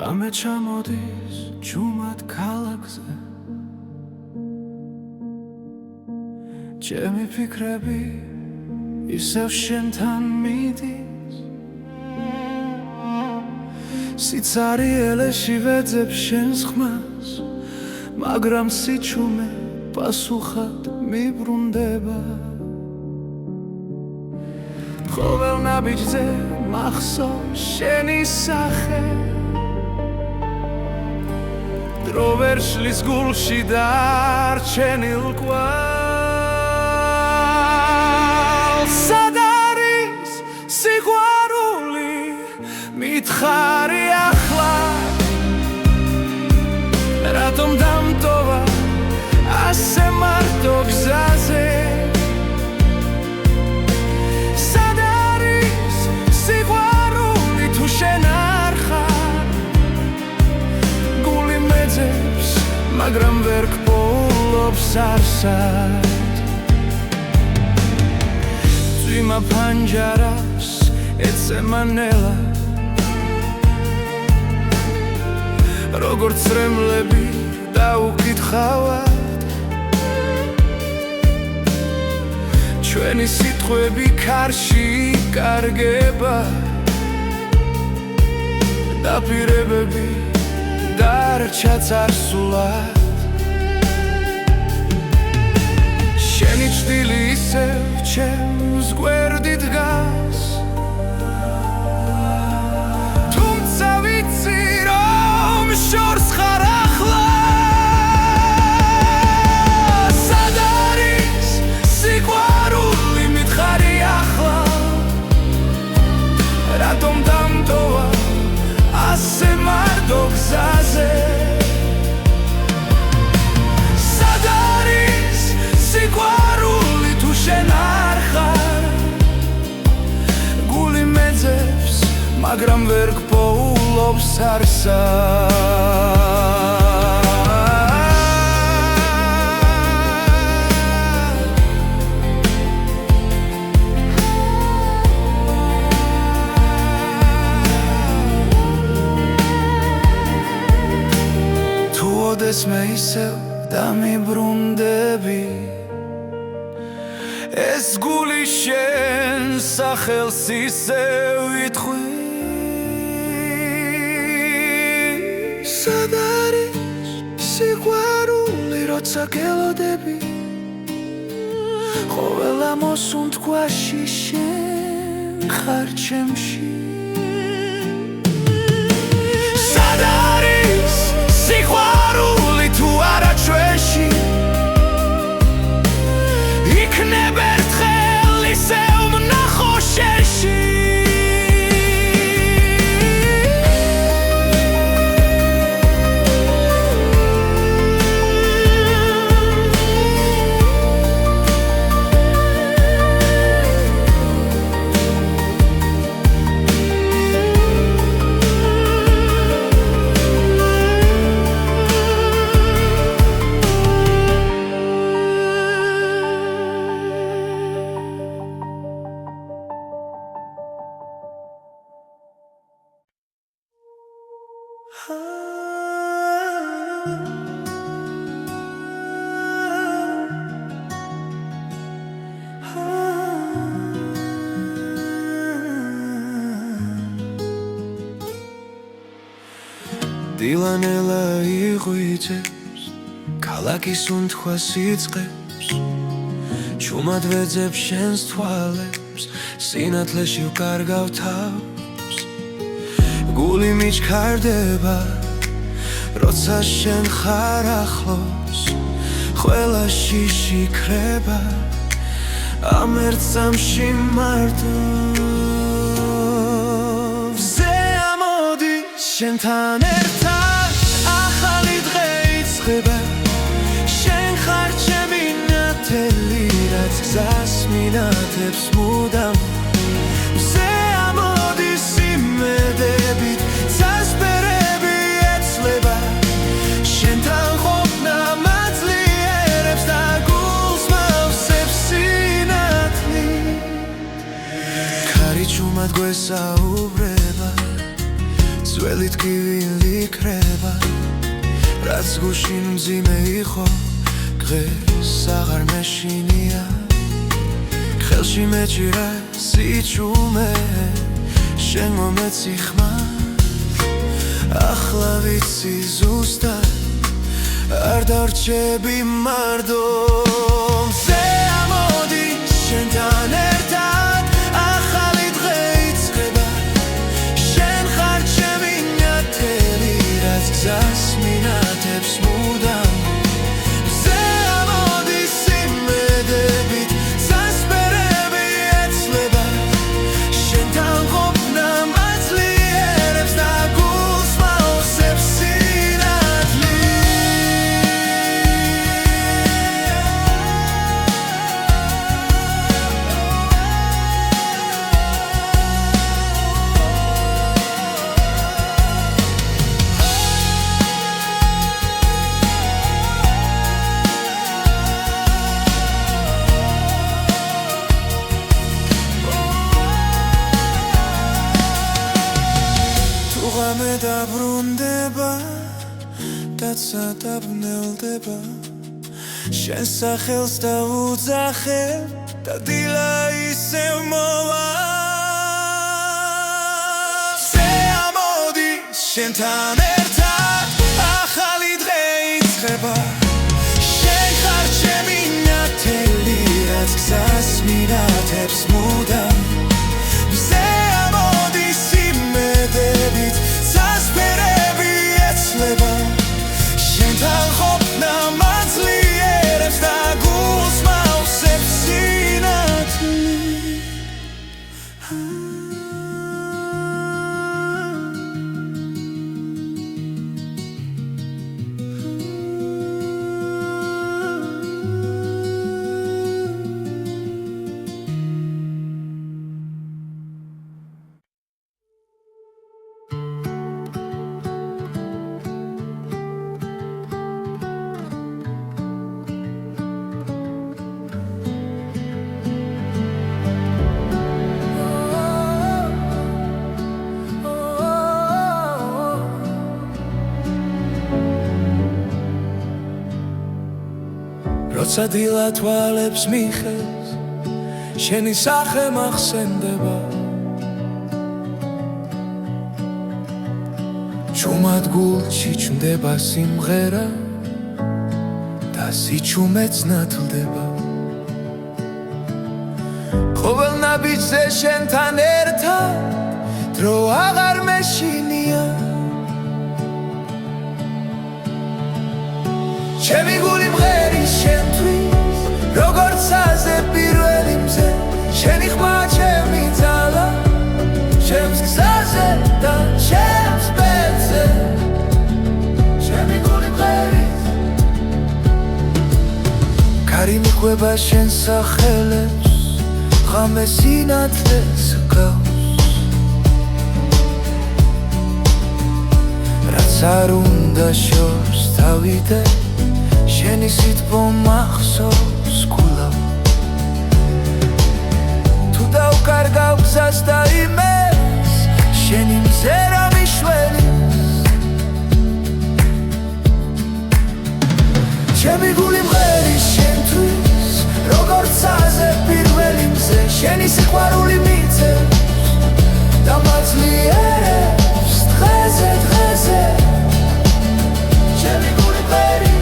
ღამე ჩამოდის ჯუმად ქალაქზე ჩემი ფიქრები ისევ შენთან მიდის სიცარიელეში ვეძებ შენს ხმას მაგრამ სიჩუმე პასუხად მიბრუნდება ყოველ ნაბიჯზე მახსოვს შენი სახე დრო ვერ შლის გულში დარჩენილ კვალს სად არის სიყვარული მითხარი ახლა რატომ დამტოვა ასე მარტო გზაზე მაგრამ ვერ გპოულობს არსად წვიმა ფანჯარას ეცემა ნელა როგორც წრემლები დაუკითხავად ჩვენი სიტყვები ქარში იკარგება დაპირებები დარჩა წარსულად შენი ჭრილი ისევ ჩემს გვერდით დგას თუმცა ვიცი რომ შორს ხარ ახლა სად არის სიყვარული მითხარი ახლა რატომ დამტოვა ასე მარტო გზაზე სად არის სიყვარული თუ შენ არ ხარ გული მეძებს მაგრამ ვერ გპოულობს არსად ოდეს მე ისევ დამიბრუნდები ეს გული შენ სახელს ისევ იტყვის სად არის სიყვარული როცა გელოდები ყოველ ამოსუნთქვაში შენ ხარ ჩემში სად არის სიყვარული თუ არა ჩვენში იქნებ ერთხელ ისევ ვნახო შენში დილანელა იღვიძებს ქალაქის უნთქვას იწყებს ჩუმად ვეძებ შენს თვალებს სინათლეში ვკარგავ თავს გული მიჩქარდება როცა შენ ხარ ახლოს ყველა შიში ქრება ამ ერთ წამში მარტო ვზე ამოდის შენთან ერთად ახალი დღე იწყება შენ ხარ ჩემი ნათელი რაც გზას მინათებს მუდამ ვზე ამოდის იმედებით წასპერები ეცლება შენთან ყოფნა მაძლიერებს და გულს მავსებს სინათლი ქარი ჩუმად გვესაუბრება ყველით გივილი იქრება რაც გუშინ მძიმე იყო დღეს აღარ მეშინია ხელში მეჭირა სიჩუმე შენ მომეცი ხმარ ახლა ვიცი ზუსტად არ დარჩები მარდომზე ამოდი შენთან ერთად ახალი დღე იწყება შენ ხარ ჩემი ნათელი რაც გზას მინათებს მუდამ ზე ამოდი სიმედებით სასპერები ეცლება შენთან ყოფნა მაძლიერებს და გულს მაოსებს სინათლე ღამე დაბრუნდება და დაბნელდება შენ სახელს დაუძახებ და დილა ისევ მოვა ზე ამოდი შენთან ერთად ახალი დღე იწყება შენ ხარ ჩემი ნათელი რაც გზას მინათებს მუდამ ზე ამოდი სიმედებით სასპერები ეცლება შენთან ყოფნა მაძლიერებს და გულს მაოსებს სინათლე როცა დილა თვალებს მიხეს შენი სახე მახსენდება ჩუმად გულში ჩნდება სიმღერა და სიჩუმეც ნათლდება ყოველ ნაბიჯზე შენთან ერთად დრო აღარ მეშინია ჩემი გული მღერის შენთვის როგორც აზე პირველი მზე შენი ხმა ჩემი ძალა ჩემს გზაზე და ჩემს ბედზე ჩემი გული მღერის კარი მიყვება შენ სახელებს ღამე სინათლეს გავს რაც არ უნდა შორს თავიდე შენი სიტყვა მახსოვს გულავ თუ დავკარგავ გზას და იმეს შენი მზერა მიშველის ჩემი გული მღერის შენთვის როგორც აზე პირველი მზე შენი სიყვარული მიწევს და მაძლიერებს დღეზე დღეზე ჩემი გული მღერის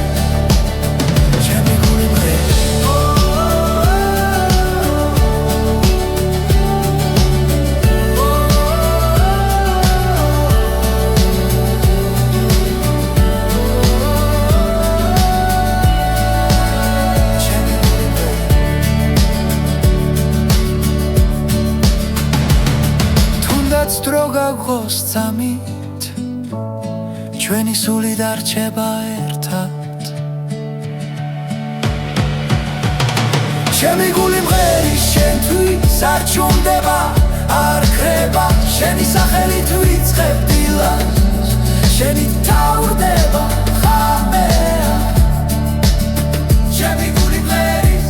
დრო გაგღოს წამით ჩვენი სული დარჩება ერთად ჩემი გული მღერის შენთვის არ ჩუმდება არ ქრება შენი სახელით ვიწყებ დილას შენი თავდება ხამეა ჩემი გული მღერის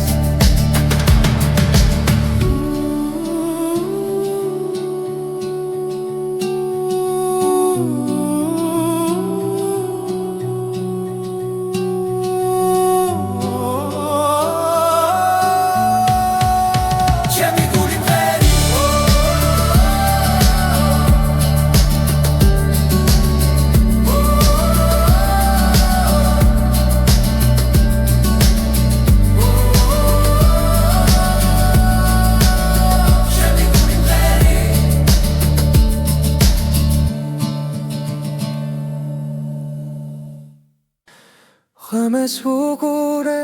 ღამეს უყურე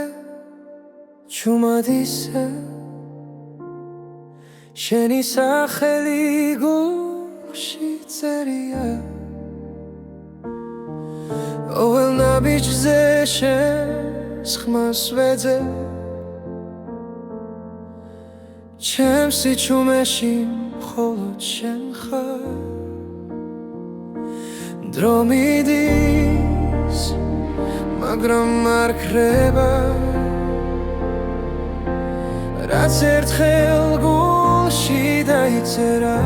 ჩუმად ისე შენი სახელი გულში წერია ყოველ ნაბიჯზე შენს ხმას ვეძებ ჩემს სიჩუმეში მხოლოდ შენ ხარ დრო მიდის მაგრამ არ ქრება რაც ერთხელ გულში დაიწერა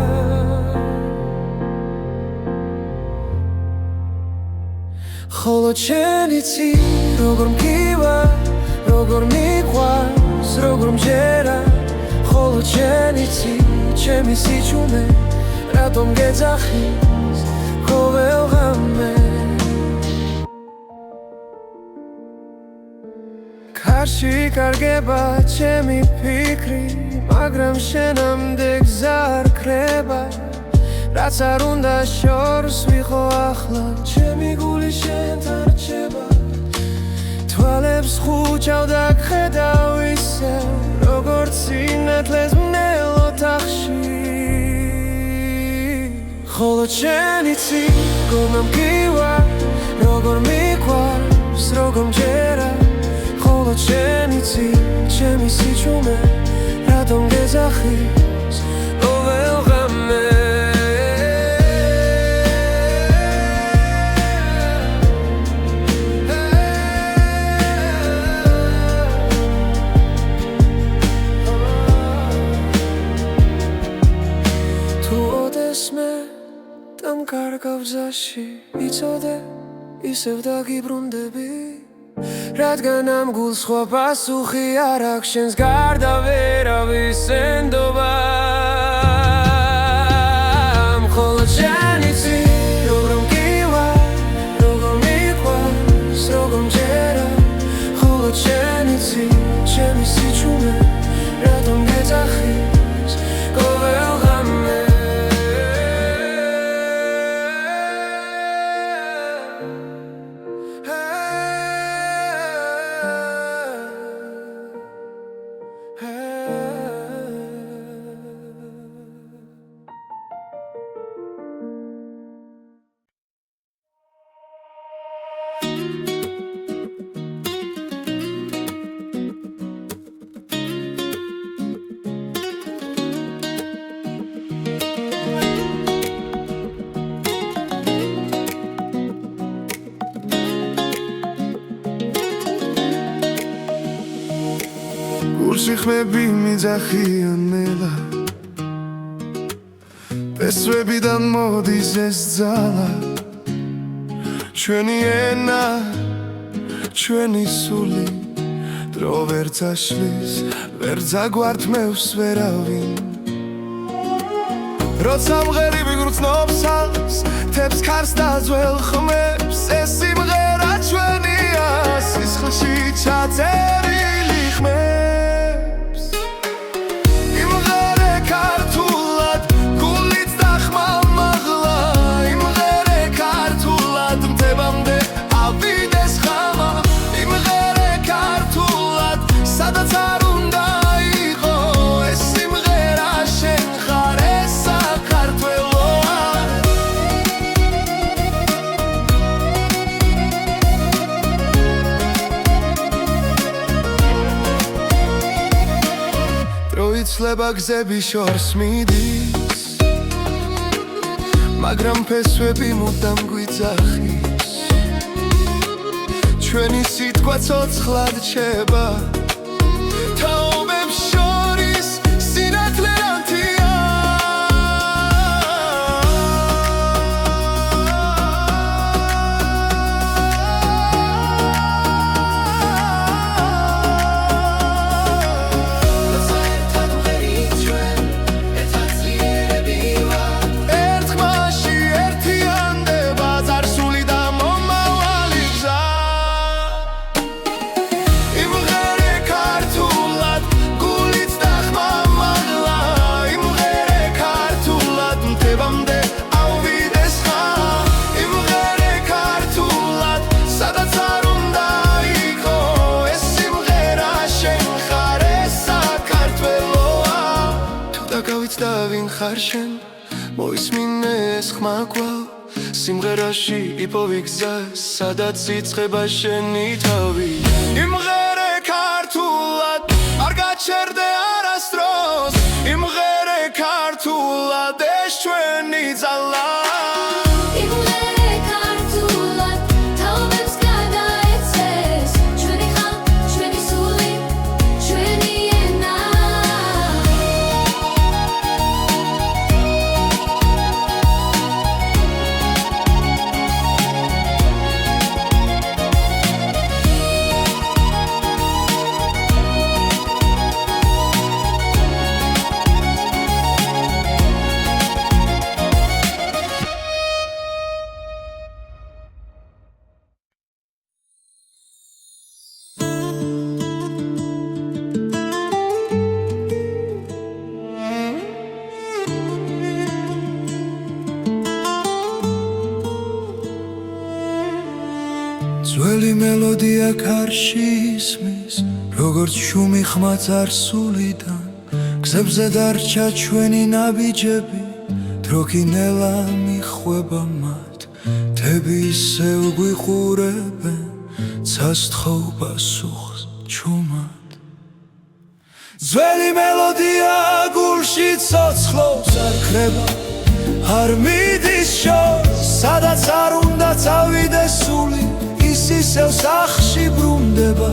ხოლო შენ იცი როგორ მგივა როგორ მიყვარს როგორ მჯერა ხოლო შენ იცი ჩემი სიჩუმე რატომ გეძახის ყოველ ღამე კარში კარგება ჩემი ფიქრი მაგრამ შენამდე გზა არ ქრება რაც არ უნდა შორს ვიყო ახლა ჩემი გული შენთან რჩება თვალებს ხუჭავ და გხედავ ისევ როგორც სინათლეს მნელ ოთახში ხოლო შენ იცი როგორ მგივა როგორ მიყვარს როგორ მჯერა ხოლო შენ იცი ჩემი სიჩუმე რატომ გეძახის ყოველ ღამე კარგავ გზაში იცოდე ისევ დაგიბრუნდები რადგან ამ გულს სხვა პასუხი არ აქვს შენს გარდა ვერავის ენდობა მხოლოდ შენ იცი როგორ მგივა როგორ მიყვარს როგორ მჯერა მხოლოდ შენ იცი ჩემი სიჩუმე რატომ გეძახის ყოველ ღამე ხმები მიძახიან ნელა პესვებიდან მოდის ეს ძალა ჩვენი ენა ჩვენი სული დრო ვერ წაშლის ვერ წაგვართმევს ვერავინ როცა მღერი ვიგრძნობს ალს თებს ქარს და ძველ ხმებს ეს სიმღერა ჩვენია სისხლში ჩაწერილი ხმებს იცლება გზები შორს მიდის მაგრამ ფესვები მუდამ გვიძახის ჩვენი სიტყვა ცოცხლად რჩება თაობებს შორის სინათლე ანთია Imღერე ხარ შენ მოისმინე ეს ხმა კვლავ სიმღერაში იპოვი გზა სადაც იწყება შენი თავი იმღერე ქართულად არ გაჩერდე არასდროს იმღერე ქართულად ეს ჩვენი ძალა ძველი მელოდია ქარში ისმის როგორც შუმი ხმა წარსულიდან გზებზე დარჩა ჩვენი ნაბიჯები დროქინელა მიხვება მათ თები ისევ გვიყურებენ ცასთხოვ პასუხს ჩუმად ძველი მელოდია გულში ცოცხლობს არ ქრება არ მიდის შორს სადაც არ უნდა წავიდეს სული ის ისევ სახში ბრუნდება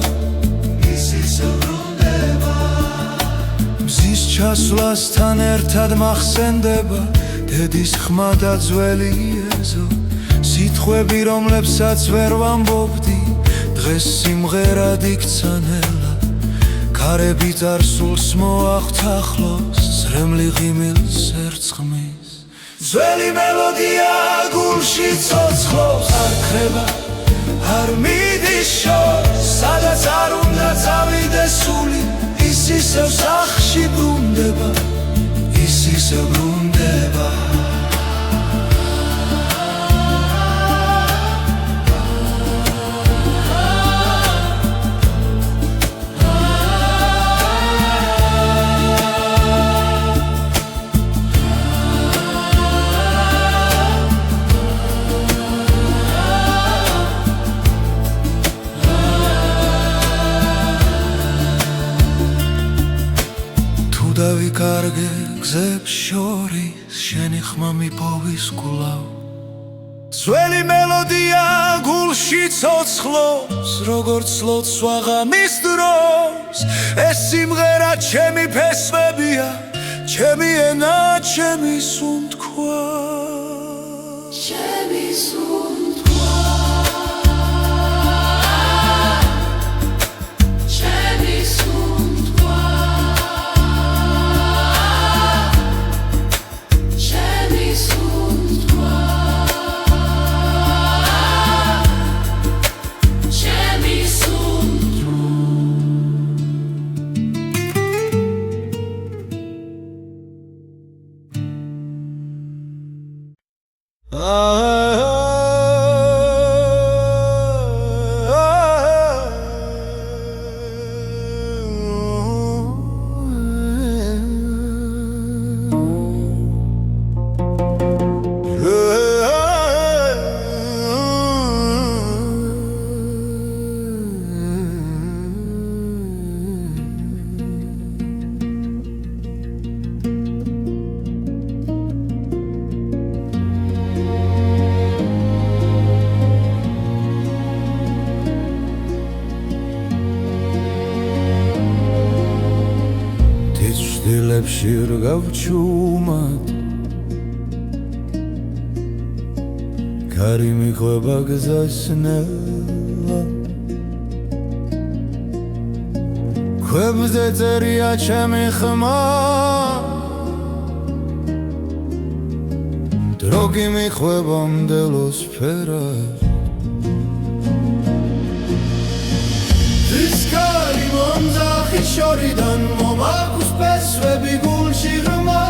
მზის ჩასვლასთან ერთად მახსენდება დედის ხმა და ძველი ეზო სიტყვები რომლებსაც ვერ ვამბობდი დღეს სიმღერად იქცა ნელა ქარები წარსულს მოახთახლოს ზრემლი ღიმილს ერწყმის ძველი მელოდია გულში ცოცხლობს არ ქრება არ მიდის შორს სადაც არ უნდა წავიდეს სული ის ისევ სახში ბრუნდება ის ისევ ბრუნდება დავიკარგე გზებს შორის შენი ხმა მიპოვის კვლავ ძველი მელოდია გულში ცოცხლობს როგორც ლოცვა ღამის დროს ეს სიმღერა ჩემი ფესვებია ჩემი ენა ჩემი სუნთქვა ჩემი სუნთქვა ჩემი სუნთქვა დილებში რგავჩუმად ქარი მიხვება გზას ნელა ქვებზე წერია ჩემი ხმა დროგი მიხვება მდელოს ფერად ისკარი მომძახი შორიდან მომაქვს ფესვები გულში ღრმა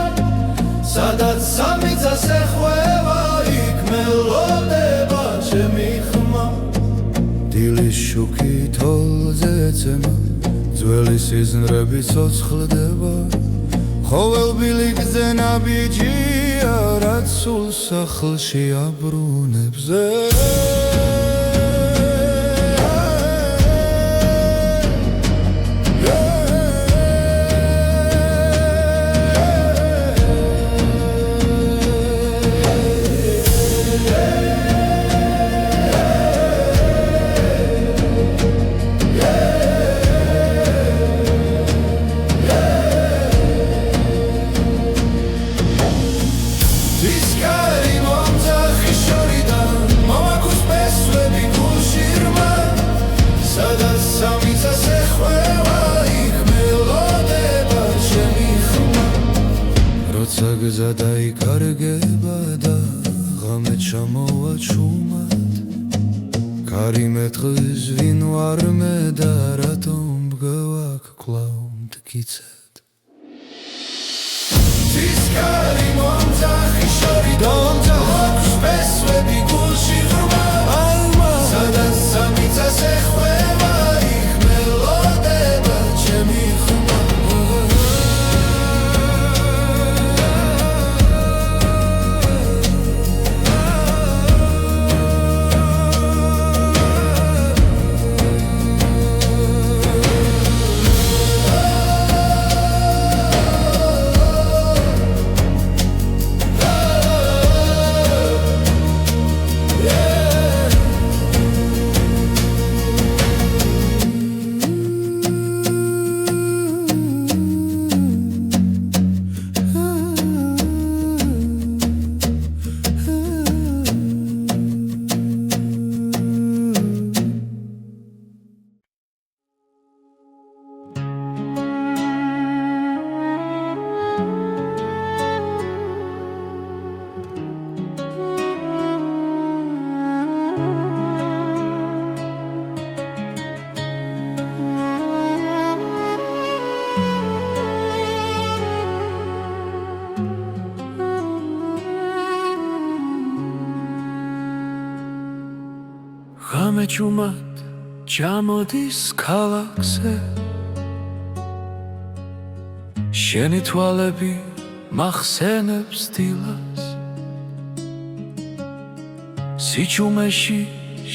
სადაც სამიწას ეხვევა იქ მელოდება ჩემი ხმა დილის შუქი თოლზე ეცემა ძველი სიზმრები ცოცხლდება ყოველ ბილიკზე ნაბიჯია რაც სულ სახლში აბრუნებზე გზა დაიკარგება და ღამე ჩამოვა ჩუმად კარი მეტყვის ვინ ვარ მე და რატომ მგევაქ კვლავ მტკიცედ ცისკარი მომძახი შორიდან აქვს ფესვები გულში ღრმა ალმა სადაც სამიცას ეხვევა იქ მელოდება ჩემი ხმა ღამე ჩუმად ჩამოდის ქალაქზე შენი თვალები მახსენებს დილას სიჩუმეში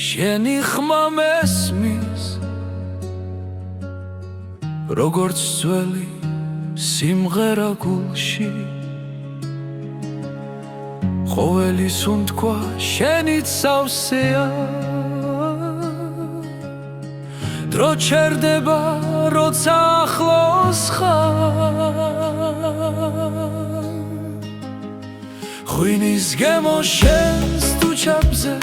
შენი ხმა მესმის როგორც ძველი სიმღერა გულში ყოველი სუნთქვა შენით სავსეა დრო ჩერდება როცა ახლოს ხარ ღვინის გემო შენს თუჩაბზე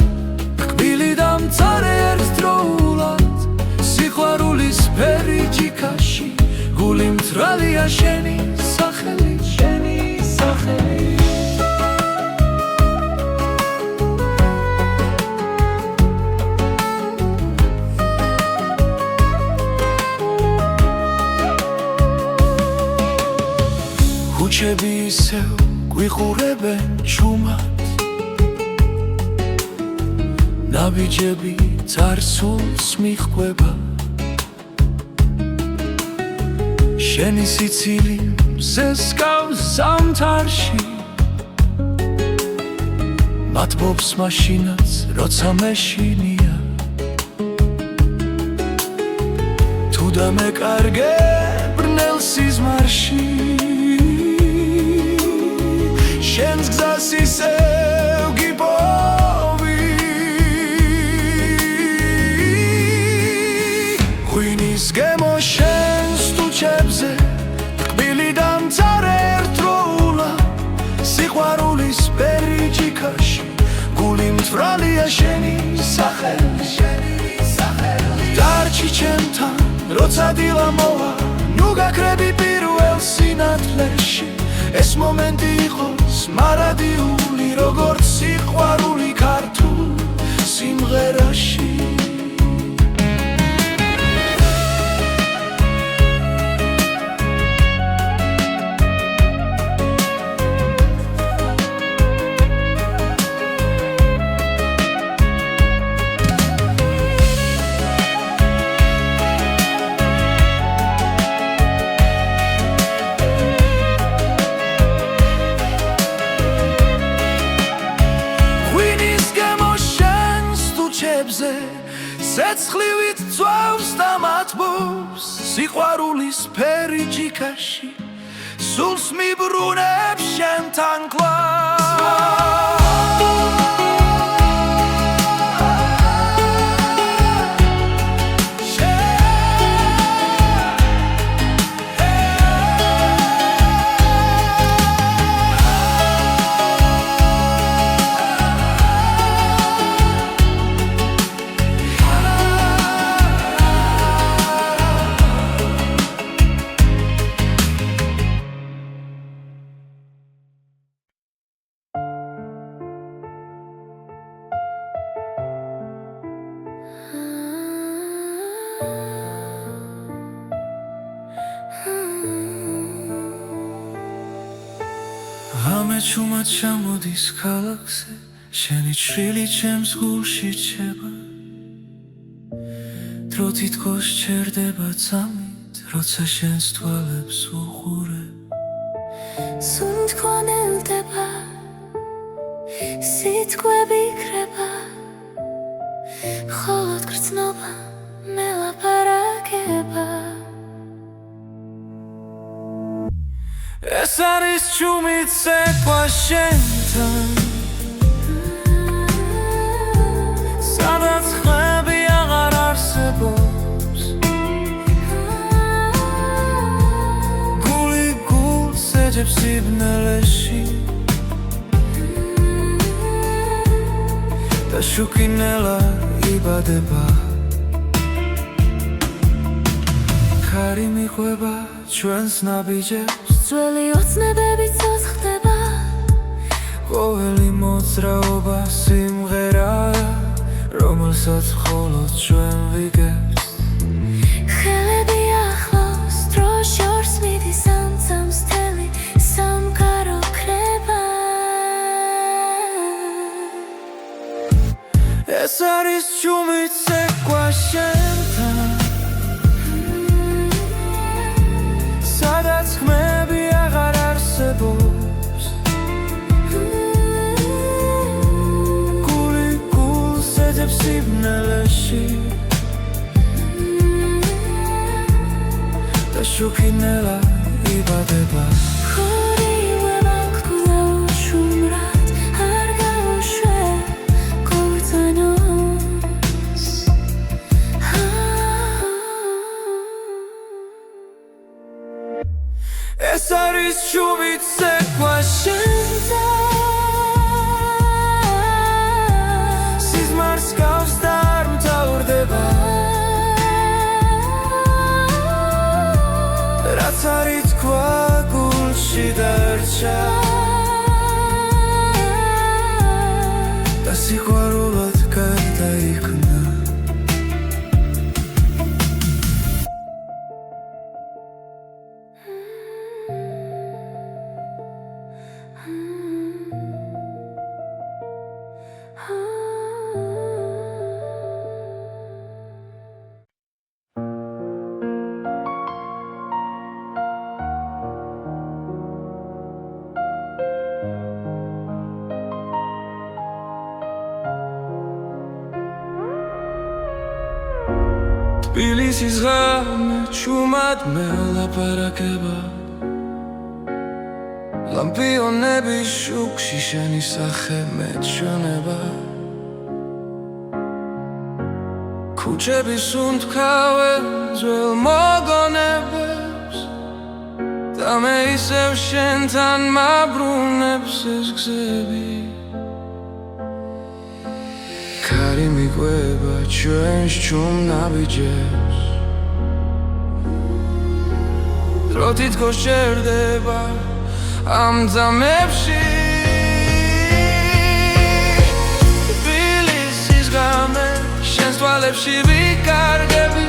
კბილი და მწარე ერთდროულად სიყვარულის ფერი ჯიქაში გული მწრალია შენი სახელი შენი სახელი ქუჩები ისევ გვიყურებენ ჩუმად ნაბიჯები წარსულს მიჰყვება შენი სიცილი მზესკავს ზამთარში მათბობს მაშინაც როცა მეშინია თუ დამეკარგე ბრნელ სიზმარში შენს გზას ისევ გიპოვი ღვინის გემო შენს თუჩებზე კბილი და მწარე ერთდროულად სიყვარულის ფერი ჯიქაში გული მწვრალია შენი სახელი დარჩი ჩემთან როცა დილა მოვა ნუ გაქრები პირველ სინათლეში ეს მომენტი იყოს მარადიული როგორც სიყვარული ქართულ სიმღერაში ცეცხლივით ძვავს და მათბობს სიყვარულის ფერი ჯიქაში სულს მიბრუნებს შენთან კლავს ამეჩუმად ჩამოდის ქალაქზე შენი ჩრილი ჩემს გულში ჩება დრო თითქოს ჩერდება წამით როცა შენს თვალებს უყურებ სულ მქონელდება სიტყვები იქრება ხოლოდ გრძნობა მელაპარაკება ეს არის ჩუმით ცეკვა შენთან სადაც ხმები აღარ არსებობს გული გულს ეძებს სიბნელეში და შუქინელა იბადება ქარი მიყვება ჩვენს ნაბიჯებს ძველი ოცნებები ცოცხლდება ყოველი მოძრაობა სიმღერაა რომელსაც მხოლოდ ჩვენ ვიგებთ ხელები ახლოს დრო შორს მიდის ამცამს თელი სამყარო ქრება ეს არის ჩუმით ცეკვა შენთან სადაც ხმები აღარ არსებობს გული გულს ეძებს სიბნელეში და შუქინელა იბადება ხორიwe მაგკლა უშუმრად არ გავუშვებ ქორწინოს ეს არის ჩუმით ცეკვა შენთან სიზმარს გავს და არ მთავრდება რაც არის თქვა გულში დარჩა და სიყვარულად გარდაიქმნა თბილისის ღამე ჩუმად მელაპარაკება ლამპიონების შუქში შენი სახე მეჩვენება ქუჩების უნთქავენ ძველ მოგონებებს და მე ისევ შენთან მაბრუნებს ეს გზები ქარი მიყვება ჩვენს ჩუმ ნაბიჯებს დრო თითქოს ჩერდება ამ ძამებში თბილისის ღამე შენს თვალებში ვიკარგები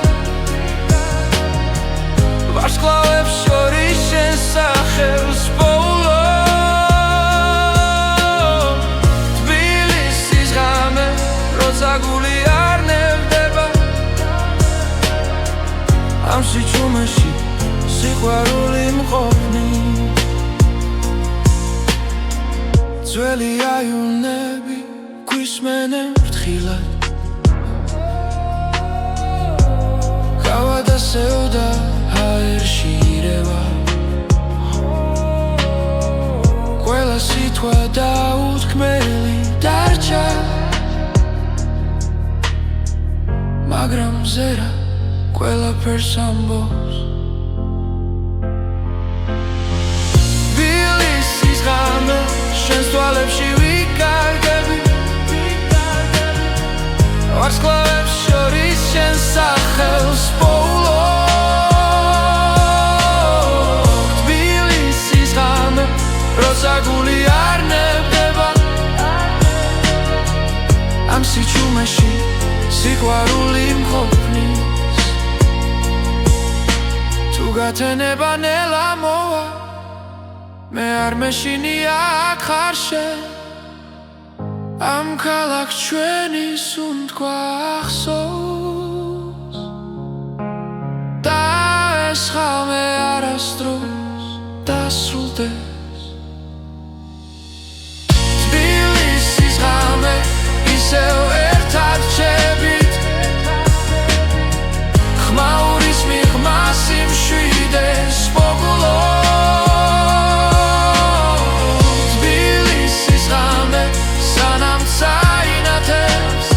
ვარსკვლავებს შორის შენს სახელს პოულობ თბილისის ღამე როცა გული არ ნევდება ამ სიჩუმეში სიყვარული მყოფნი ძველი აივნები გვისმენენ ფრთხილად თქვა და უთქმელი დარჩა მაგრამ ზერა ყველაფერს ამბობს ბილისის ღამე შენს თვალებში ვიკარგები ვარსკვლავებს შორის შენს სახელს პოულობ ბილისის ღამე როცა გული არ ნებდება ამ სიჩუმეში სიყვარული მყოფნის თუ გათენება ნელა მოვა მე არ მეშინია აქ ხარ შენ ამ ქალაქს ჩვენი სუნთქვა ახსოვს და ეს ხალხი არასდროს დასრულდეს თბილისის ღამე ისევ ერთად რჩებით ხმაურის მიღმას იმშვიდეს პოგულობ თბილისის ღამე სანამ წაინათებს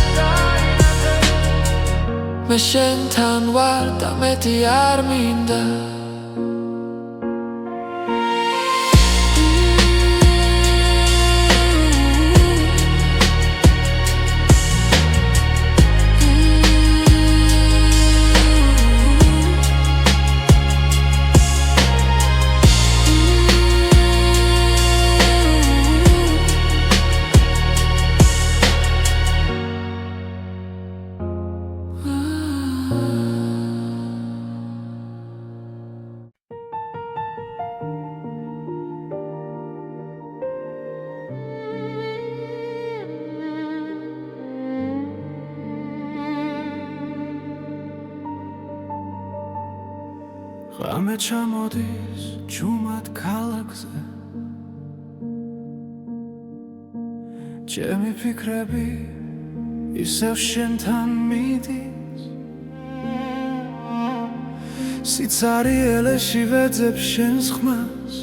მე შენთან ვარ და მეტი არ მინდა ღამე ჩამოდის ჯუმად ქალაქზე ჩემი ფიქრები ისევ შენთან მიდის სიცარიელეში ვეძებ შენს ხმას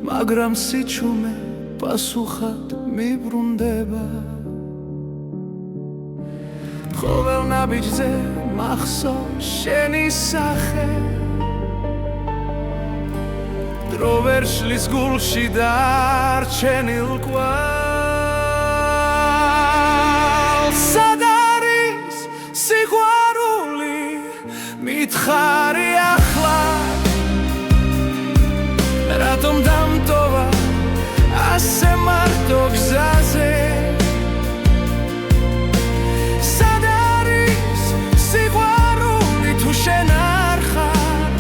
მაგრამ სიჩუმე პასუხად მიბრუნდება ყოველ ნაბიჯზე მახსოვს შენი სახე დრო ვერ შლის გულში დარჩენილ კვალს სად არის სიყვარული მითხარი ახლა რატომ დამტოვა ასე მარტო გზაზე სად არის სიყვარული თუ შენ არ ხარ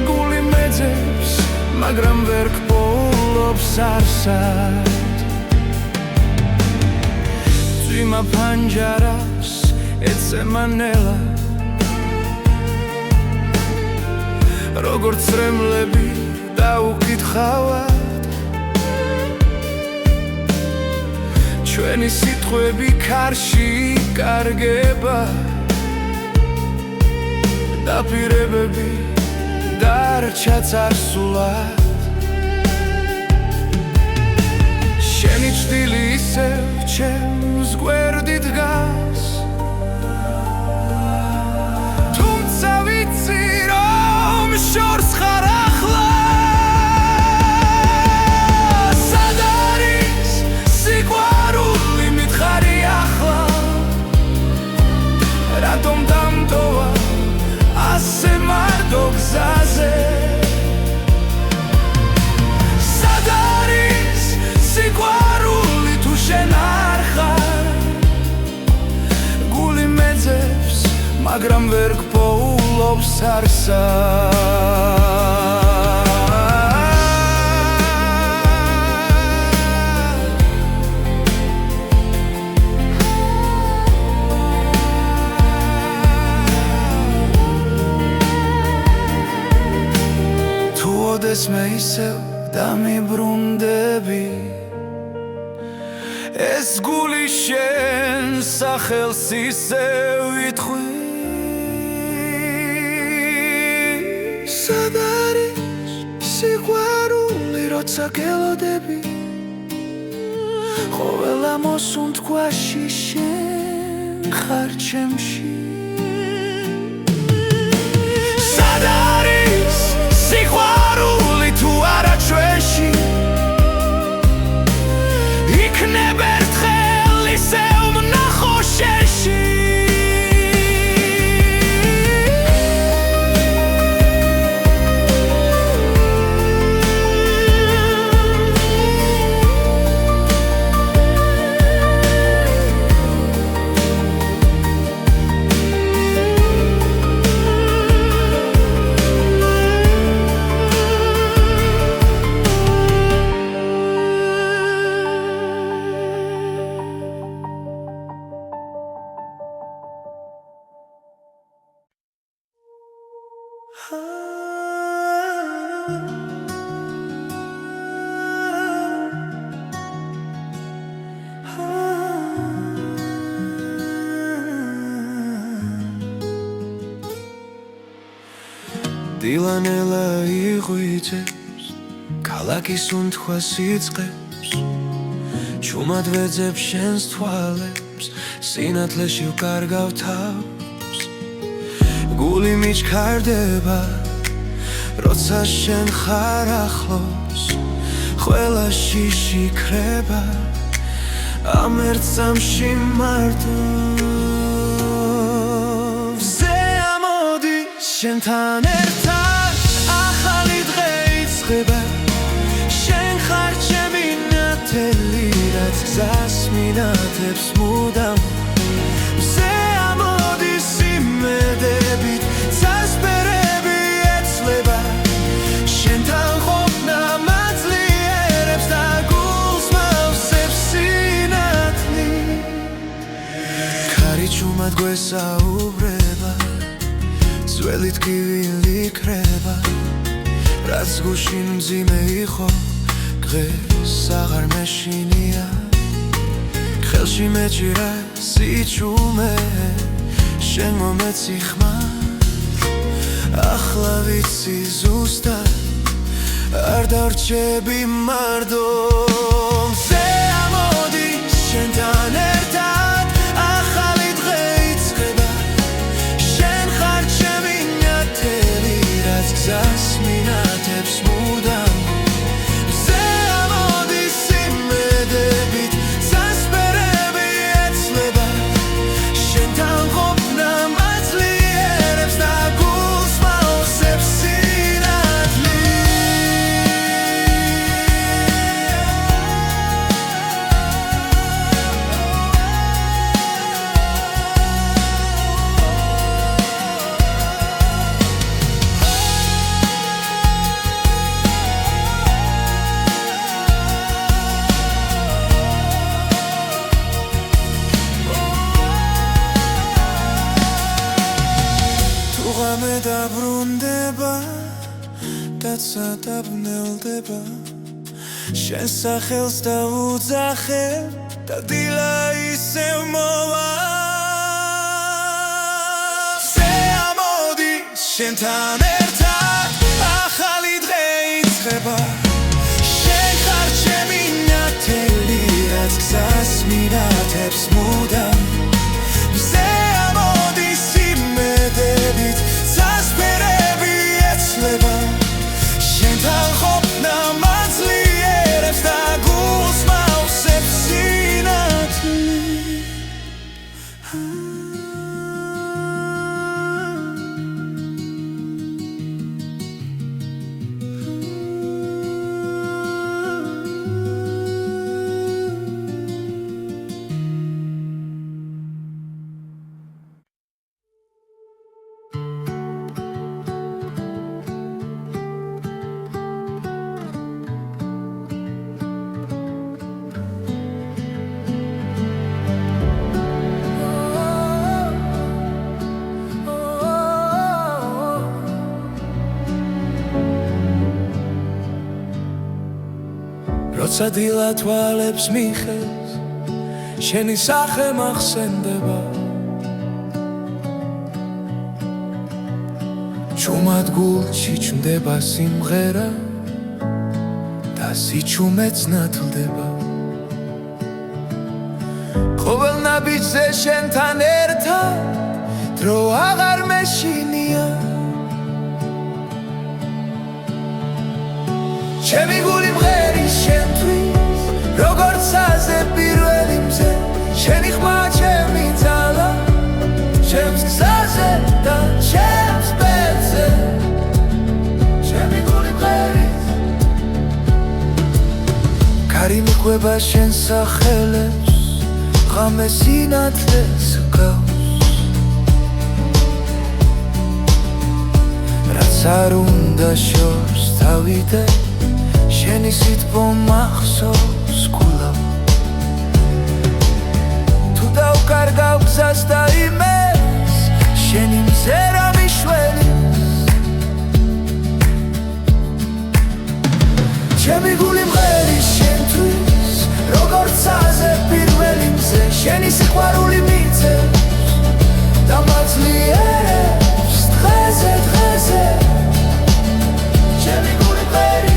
გული მეძებს მაგრამ ვერ გპოულობს არსად ძვიმა ფანჯარას ეცემა ნელა როგორც რემლები დაუკითხავად ჩვენი სიტყვები ქარში იკარგება დაპირებები დარჩა წარსულად შენი ჭრილი ისევ ჩემს გვერდით დგას თუმცა ვიცი რომ შორს ხარ ახლა სად არის სიყვარული მითხარი ახლა რატომ დამტოვა ასე მარტო გზაზე სად არის სიყვარული თუ შენ არ ხარ გული მეძებს მაგრამ ვერ გპოულობს არსად ოდეს მე ისევ დამიბრუნდები ეს გული შენ სახელს ისევ ითხვი სად არის სიყვარული როცა გელოდები ყოველა მოსუნთქვაში შენ ხარ ჩემში სად არის სიყვარული თუ არა ჩვენში იქნებ ერთხელ ისევ ვნახო შენში დილანელა იღვიძებს ქალაქის უნთქვას იწყებს ჩუმად ვეძებ შენს თვალებს სინათლეში ვკარგავ თავს გული მიჩქარდება როცა შენ ხარ ახლოს ყველა შიში ქრება ამ ერთ წამში მარტო შენთან ერთად ახალი დღე იწყება შენ ხარ ჩემი ნათელი რაც გზას მინათებს მუდამ მზე ამოდის იმედებით წასპერები ეცლება შენთან ყოფნა მაძლიერებს და გულს მავსებს სინათლი ქარი ჩუმად გვესაუბრება ძველი ტკივილი ქრება რაც გუშინ მძიმე იყო დღეს აღარ მეშინია ხელში მეჭირა სიჩუმე შენ მომეცი ხმარ ახლა ვიცი ზუსტად არ დარჩები მარდო მზე ამოდის შენთან ერთად ახალი დღე იწყება შენ ხარ ჩემი ნათელი რაც გზას მინათებს მუდამ მზე ამოდის იმედებით წასპერები ეცლება შენთან ყოფნა მაძლიერებს და გულს მავსებს სინათლი ღამე დაბრუნდება და წადაბნელდება შენ სახელს დავუძახებ და დილა ისევ მოვა მზე ამოდის შენთან ერთად ახალი დღე იწყება შენ ხარ ჩემი ნათელი რაც გზას მინათებს მუდამ მზე ამოდის იმედებით წასპერები ეცლება შენთან ყოფნა მაძლიერებს და გულს მავსებს სინათლი როცა დილა თვალებს მიხევს შენი სახე მახსენდება ჩუმად გულში ჩნდება სიმღერა და და სიჩუმეც ნათლდება ყოველ ნაბიჯზე შენთან ერთად დრო აღარ მეშინია ჩემი გული მღერის შენთვის როგორც აზე პირველი მზე შენი ხმა ჩემი ძალა ჩემს გზაზე და ჩემს ბედზე ჩემი გული მღერის კარი მიყვება შენ სახელებს ღამე სინათლეს გავს რაც არ უნდა შორს თავიდე შენი სიტყვა მახსოვს გულავ თუ დავკარგავ გზას და იმეს შენი მზერა მიშველი ჩემი გული მღერის შენთვის როგორც აზე პირველი მზე შენი სიყვარული მიწევს და მაძლიერებს დღეზე დღეზე ჩემი გული მღერის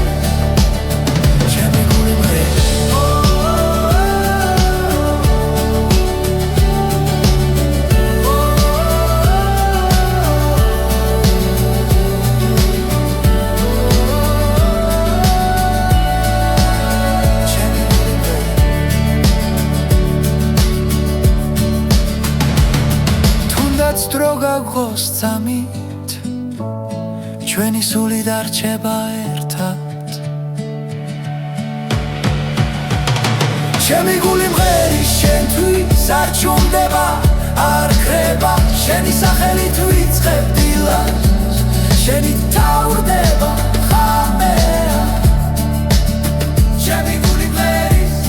დრო გაგოს წამით ჩვენი სული დარჩება ერთად ჩემი გული მღერის შენთვის არ ჩუმდება არ ქრება შენი სახელით ვიწყებ დილას შენი თავრდება ხამეა ჩემი გული მღერის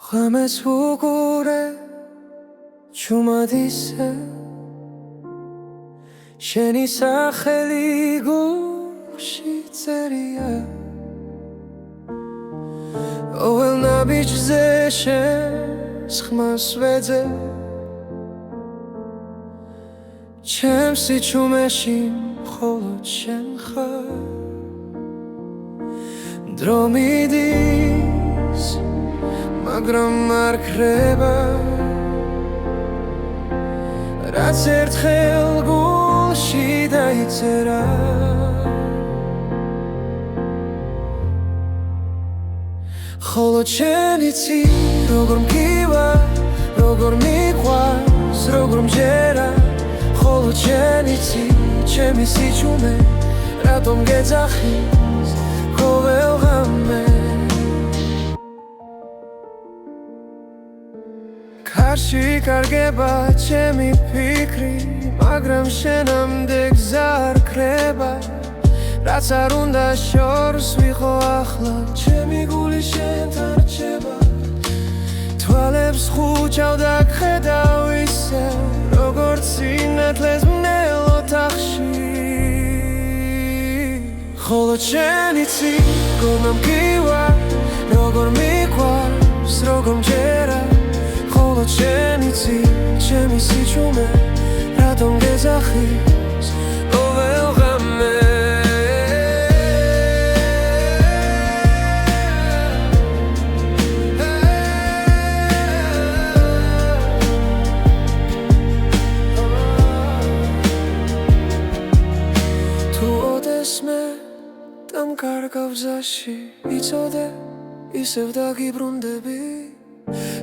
ღამეს ვუყურე ჩუმად ისე შენი სახელი გულში წერია ყოველ ნაბიჯზე შენს ხმას ვეძე ჩემს სიჩუმეში მხოლოდ შენ ხარ დრო მიდის მაგრამ არ ქრება რაც ერთხელ გულში დაიწერა ხოლო შენ იცი როგორ მგივა როგორ მიყვარს როგორ მჯერა ხოლო შენ იცი ჩემი სიჩუმე რატომ გეძახის ყოველ ღამე კარში კარგება ჩემი ფიქრი მაგრამ შენამდე გზა არ ქრება რაც არ უნდა შორს ვიყო ახლა ჩემი გული შენთან რჩება თვალებს ხუჭავ და გხედავ ისევ როგორც სინათლეს მნელ ოთახში ხოლო შენ იცი როგორ მგივა როგორ მიყვარს როგორ მჯერა ხოლო შენ იცი ჩემი სიჩუმე რატომ გეძახის ყოველ ღამე თუ ოდესმე დამკარგავ გზაში იცოდე ისევ დაგიბრუნდები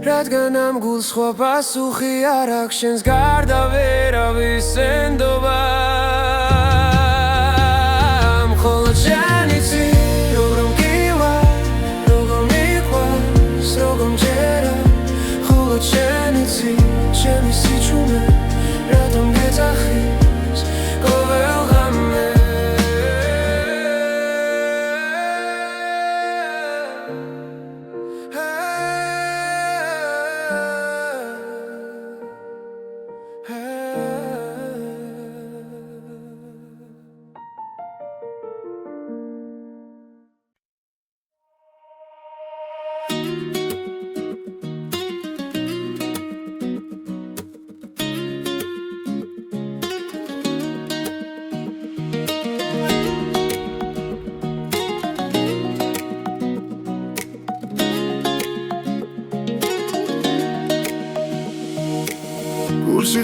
რადგან ამ გულს სხვა პასუხი არ აქვს შენს გარდა ვერავის ენდობა მხოლოდ შენ იცი როგორ მგივა როგორ მიყვარს როგორ მჯერა მხოლოდ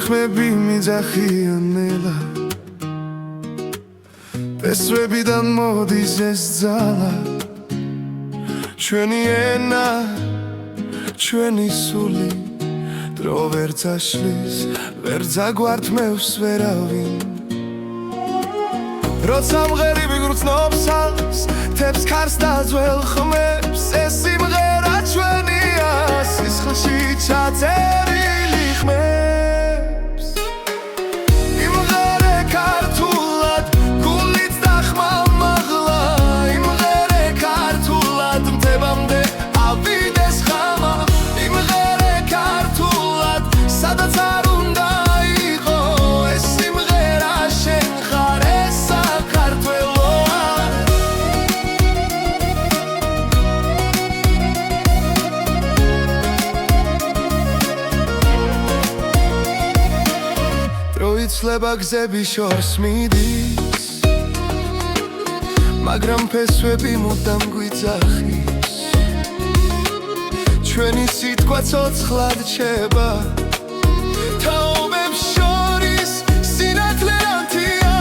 ხმები მიძახიანელა პესვებიდან მოდის ეს ძალა ჩვენი ენა ჩვენი სული დრო ვერ წაშლის ვერ ძაგვართმევს ვერავინ როცა მღერიბი გრძნობს თებს ქარს და ძველ ხმებს ეს სიმღერა ჩვენია სისხლში ჩაწერილი ხმებს იმღერე ქართულად გულით და ხმამაღლა იმღერე ქართულად მდებამდე ავიდეს ხამა იმღერე ქართულად სადაც არ უნდა იყო ეს სიმღერა შენ ხარ ეს საქართველოა დროიცლება გზები შორს მიდის მაგრამ ფესვები მუდამ გვიძახის ჩვენი სიტყვა ცოცხლად რჩება თაობებს შორის სინათლე ანთია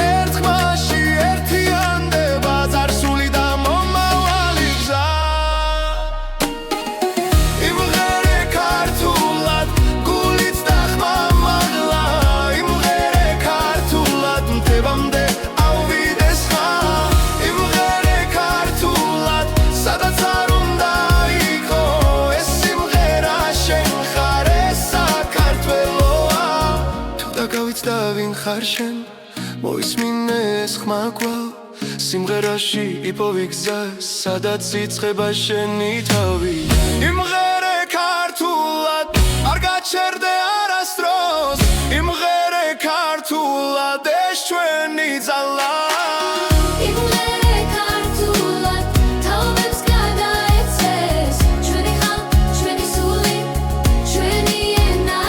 ერთხმაში ერთიანდება წარსული და მომავალი გზა იმღერე ქართულად გულით და ხმამაღლა იმღერე ქართულად მდებამდე ავიდეს ხმა იმღერე ქართულად სადაც არ უნდა იყო ეს სიმღერა შენ ხარ ეს საქართველოა თუ დაგავიწყდა ვინ ხარ შენ მოისმინე ეს ხმა კვლავ სიმღერაში იპოვი გზა სადაც იწყება შენი თავი იმღერე ქართულად არ გაჩერდე არასდროს იმღერე ქართულად ეს ჩვენი ძალა იმღერე ქართულად თაობებს გადაეცეს ჩვენი ხმა ჩვენი სული ჩვენი ენა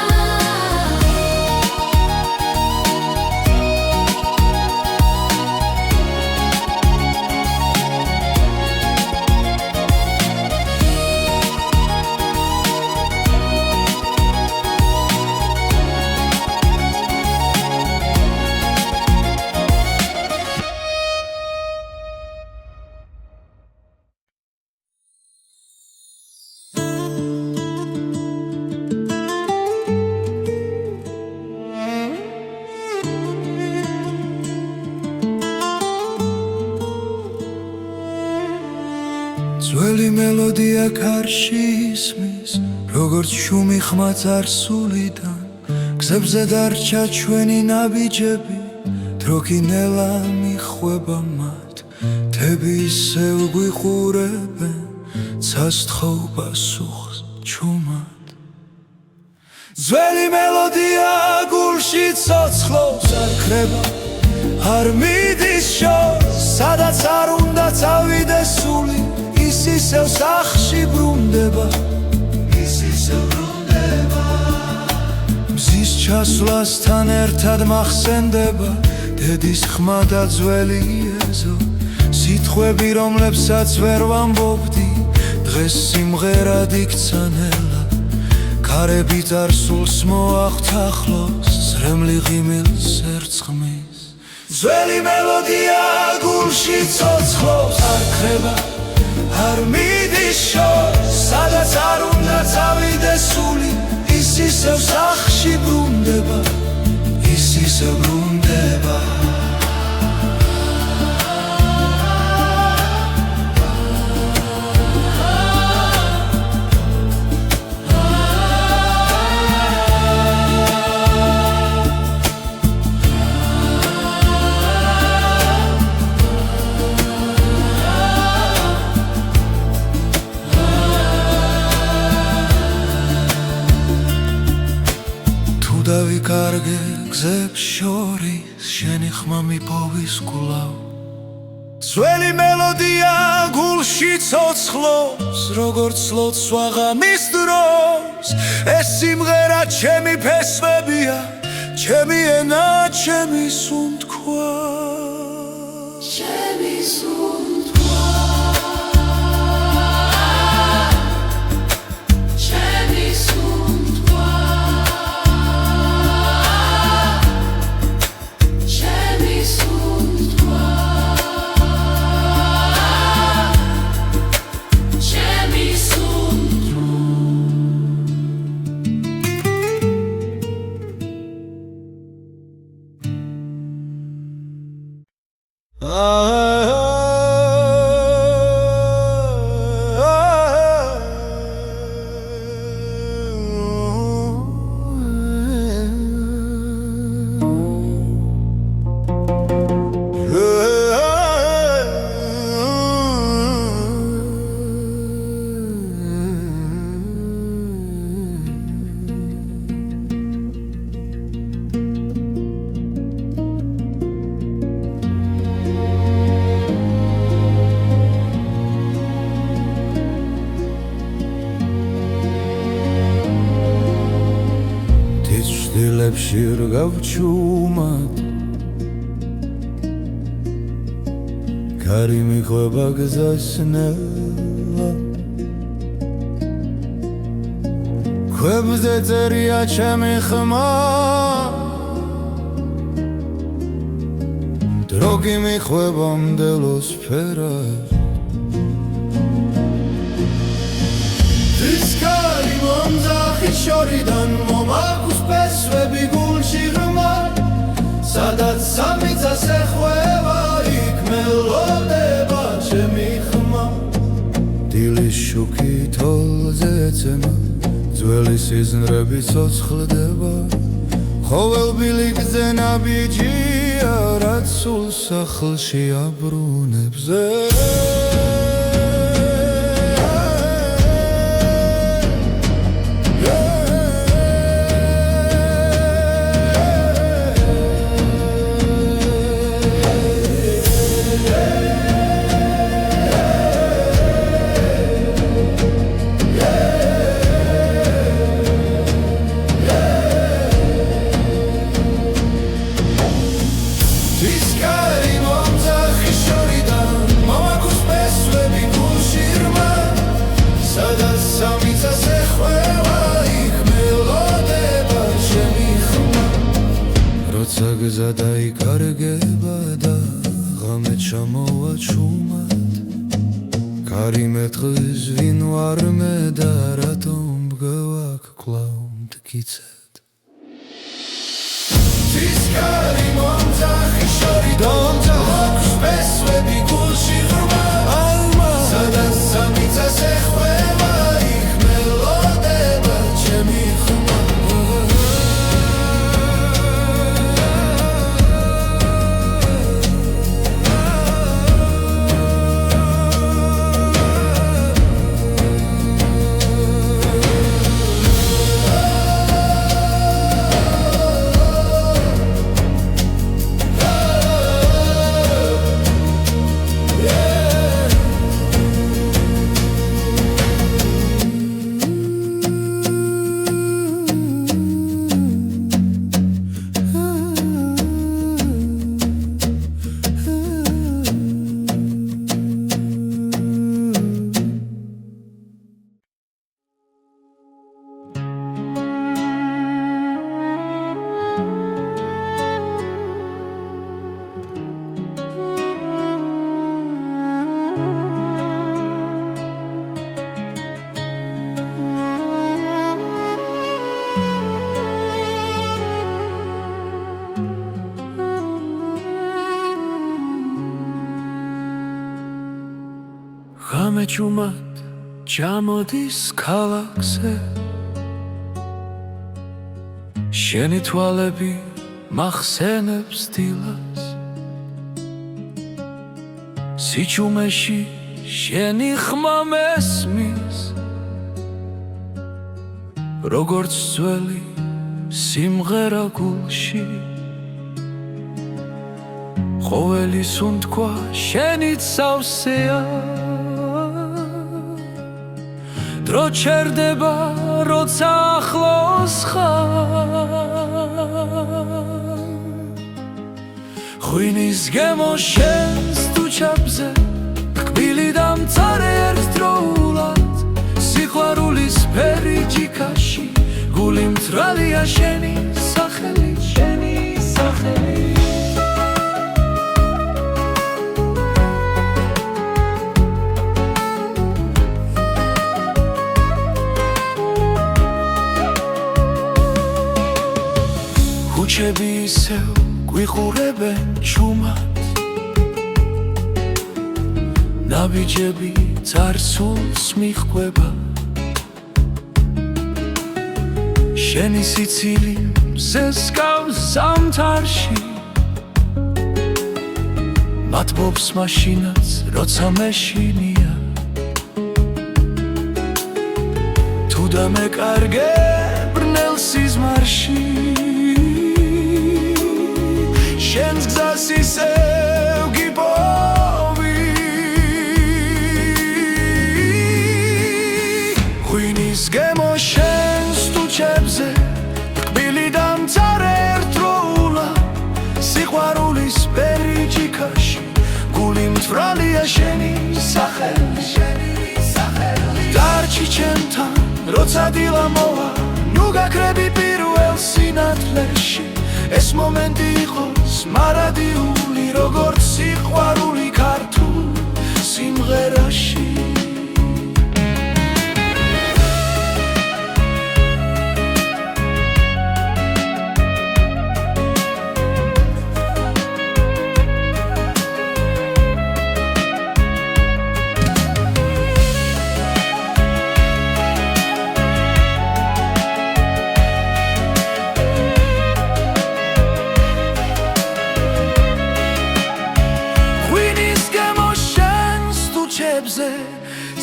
ძველი მელოდია ქარში ისმის როგორც შუმი ხმა წარსულიდან გზებზე დარჩა ჩვენი ნაბიჯები დრო კინელა მიხვება მათ თები ისევ გვიყურებენ ცასთხოვ პასუხს ჩუმად ძველი მელოდია გულში ცოცხლობს არ ქრება არ მიდის შორს სადაც არ უნდა წავიდეს სული ის ისევ სახში ბრუნდება ის ისევ ბრუნდება მზის ჩასვლასთან ერთად მახსენდება დედის ხმა და ძველი ეზო სიტყვები რომლებსაც ვერ ვამბობდი დღეს სიმღერად იქცა ნელა ქარები წარსულს მოახთახლოს ზრემლი ღიმილს ერწყმის ძველი მელოდია გულში ცოცხლობს არ ქრება არ მიდის შორს სადაც არ უნდა წავიდეს სული ის ისევ სახში ბრუნდება ის ისევ ბრუნდება დავიკარგე გზებს შორის შენი ხმა მიპოვის კვლავ ძველი მელოდია გულში ცოცხლობს როგორც ლოცვა ღამის დროს ეს სიმღერა ჩემი ფესვებია ჩემი ენა ჩემი სუნთქვა ჩემი სუნთქვა ჩემი სუნთქვა ჩემი სუნთქვა ჩემი დილებში რგავჩუმად კარი მიხვება გზასნელა ქვებზე წერია ჩემი ხმა დრო გიმიხვება მდელოს ფერად ისკარი მომძახის შორიდან მომაქვს ფესვები გულში ღრმა სადაც სამიწას ეხვევა იქ მელოდება ჩემი ხმა დილის შუქი თოლზე ეცემა ძველი სიზმრები ცოცხლდება ხოველბილი გზენა ბიჯია რაც სულ სახლში აბრუნებს გზა დაიკარგება და ღამე ჩამოვა ჩუმად კარი მეტყვის ვინ ვარ მე და რატომ მგევაქ კვლავ მტკიცედ ისკარი მომძახის შორიდან აქვს ფესვები გულში ღრმა სადაც სამიწას ეხვევა იქ მელოდება ჩემი ხმა ღამე ჩუმად ჩამოდის ქალაქზე შენი თვალები მახსენებს დილას სიჩუმეში შენი ხმა მესმის როგორც ძველი სიმღერა გულში ყოველი სუნთქვა შენით სავსეა დრო ჩერდება როცა ახლოს ხარ ღვინის გემო შენს თუჩაბზე კბილი და მწარე ერთდროულად სიყვარულის ფერი ჯიქაში გული მწრალია შენი სახელი შენი სახელი ქუჩები ისევ გვიყურებენ ჩუმად ნაბიჯები წარსულს მიჰყვება შენი სიცილი მზესკავს ზამთარში მათბობს მაშინაც როცა მეშინია თუ დამეკარგე ბრნელ სიზმარში შენს გზას ისევ გიპოვი ღვინის გემო შენს თუჩებზე კბილი და მწარე ერთდროულად სიყვარულის ფერი ჯიქაში გული მწვრალია შენი სახელი დარჩი ჩემთან როცა დილა მოვა ნუ გაქრები პირველ სინათლეში ეს მომენტი იყოს მარადიული როგორც სიყვარული ქართულ სიმღერაში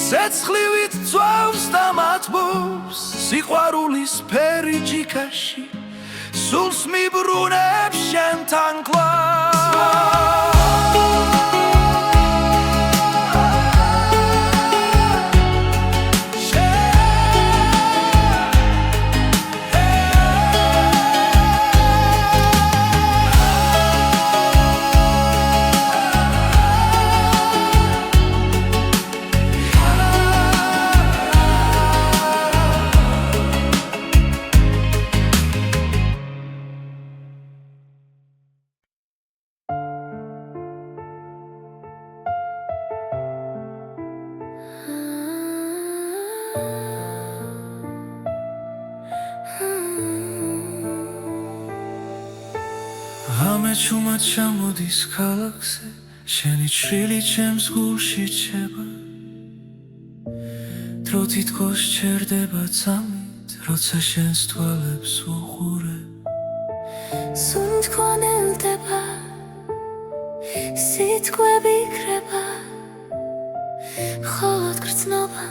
სეცხლივით წვავს და მათბობს სიყვარულის ფერი ჯიქაში სულს მიბრუნებს შენთან კლავ ამე ჩუმად ჩამოდის ქალაქზე შენი ჩრილი ჩემს გულში ჩება დრო თითქოს ჩერდება წამით როცა შენს თვალებს უყურებ სუნთქვა ნელდება სიტყვები იქრება მხოლოდ გრძნობა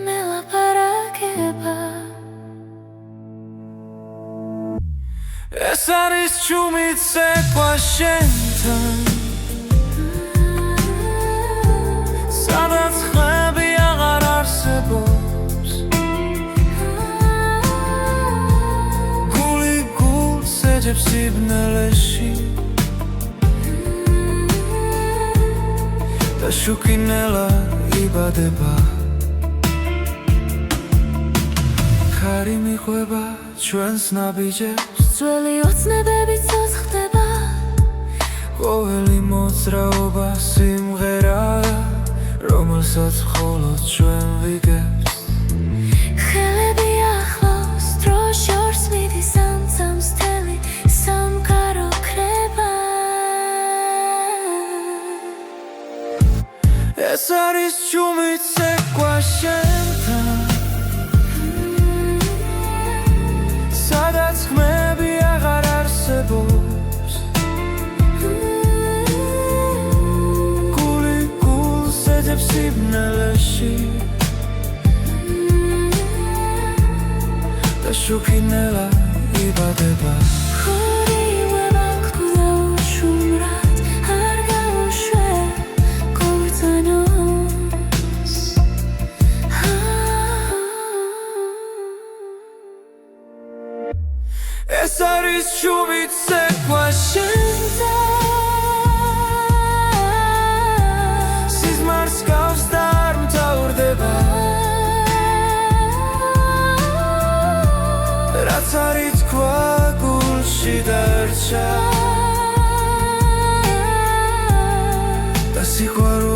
მელაპარაკება ეს არის ჩუმით ცეკვა შენთან სადაც ხმები აღარ არსებობს გული გულს ეძებს სიბნელეში და შუქინელა იბადება ქარი მიყვება ჩვენს ნაბიჯებს ძველი ოცნებები ცოცხლდება ყოველი მოძრაობა სიმღერაა რომელსაც მხოლოდ ჩვენ ვიგებთ ხელები ახლოს დრო შორს მიდის ამცამს თელი სამყარო ქრება ეს არის ჩუმით ცეკვა შენთან სადაც ხმები აღარ არსებობს გული გულს ეძებს სიბნელეში და შუქინელა იბადება ხორიუება გქუდა უშუმრად არ რაც არ ითქვა გულში დარჩა და სიყვარული